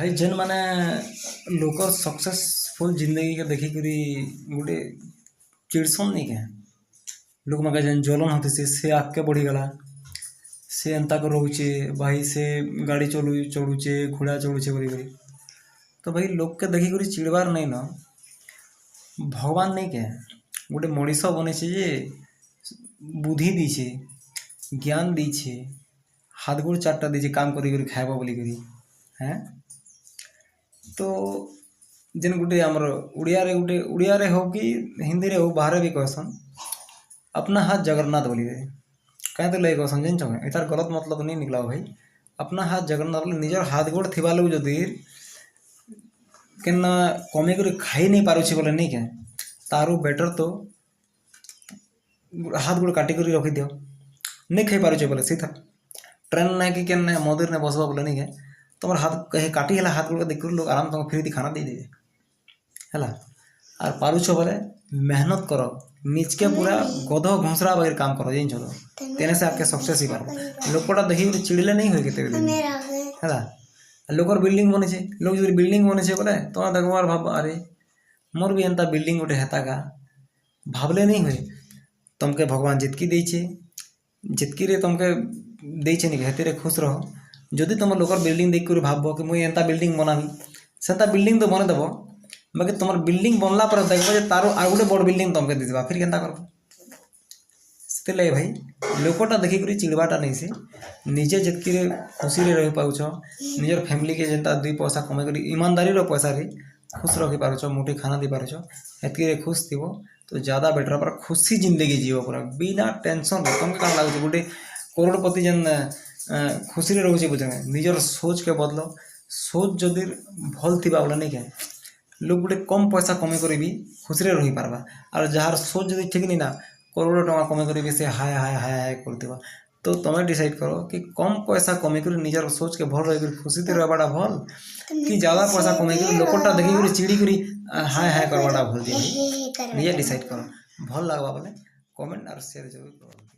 भाई जेन माने लोकर सक्सेसफुल जिंदगी के देखी करी गोटे चिड़सन नहीं के लोक माके जेन जलन होती से आगे बढ़ी गला से एंता कर रोचे भाई से गाड़ी चलुचे घोड़ा चलुचे बोली करी तो भाई लोक के देखी करी चिड़बार नहीं न भगवान नहीं के गोटे मनीष बने जे बुद्धि दीछे ज्ञान दीछे हाथ गोड़ चारटा दीछे काम करी खाइब बोली करी हैं तो जेन गोटे आमर उड़िया रे हो कि हिंदी रे हो बाहर भी कहसन अपना हाथ जगन्नाथ बोली कहीं तो लगे कहसन जान छो यार गलत मतलब नहीं निकला भाई अपना हाथ जगन्नाथ बोले निजर हाथ गोड़ थिबा लोग जदि केना कमे कर खाई नहीं पारुछे बोले नहीं के तारू बेटर तो हाथ गोड़ काटी कर रखी दियो नहीं खाई पारुछे बोले सीधा ट्रेन ना कि केन मंदिर ने बसवा बोले नहीं के तुम हाथ कहे काटी है हाथ गोड़ देख लोग आराम तुम फ्री खाना दे दे है और पारुछ बोले मेहनत करो निज के पूरा गध घोसरा वगैरह काम करो जान छो तेने से आपके सक्सेस ही पार लोकटा देखी चिड़िले नहीं हुए है लोकर बिल्डिंग बने लोग जो बिल्डिंग बने बोले तुम्हारा देखबार भाव अरे मोर भी एंता बिल्डिंग गोटे हेता का भावले नहीं हुए तुमके भगवान जितकी देछे जितकी रे तुमके देछे नहीं हेते रे खुश रहो जदि तुम लोकर बिल्डिंग देख कर भाव कि मुझे एंता बिल्डिंग बनाबी सेंता बिल्डिंग तो बने देव बाकी तुम बिल्डिंग बनला पर देखो तार आउ गोटे बड़ बिल्डिंग तुमके देदेबा फिर केनता कर से लगे भाई लोकटा देखिक चिड़वाटा नहीं से निजे जितकी खुशी रे रही पाउछ निजर फैमिली के जेनता दुई पैसा कमे कर ईमानदारी रो पैसा रे खुश रखी पारुछ मुठी खाना दे पारुछ एतकी खुश थी तो ज़्यादा बेटर पर खुशी जिंदगी जीव पूरा बिना टेंशन तुमके कौन लगुच गोटे करोड़पति जेन खुशी रे रोचे बुझे निजर सोच के बदल सोच जदि भल थी बोले नहीं के लोग गोटे कम पैसा कमे कर भी खुशी रे रही पारबा और जार सोच जदि ठीक नहीं ना करोड़ टका कमे कर से हाय हाय हाय हाय कर तो तुम्हें डिसाइड करो कि कम पैसा कमे कर निजर सोच के भल रही खुशी से रहबाटा भल कि ज़्यादा पैसा कमे कर लोकटा देखी चिड़ी करी हाय हाय करवाटा भल दिए निजे डिसाइड करो भल लगवा बोले कमेंट और शेयर जरूर करो।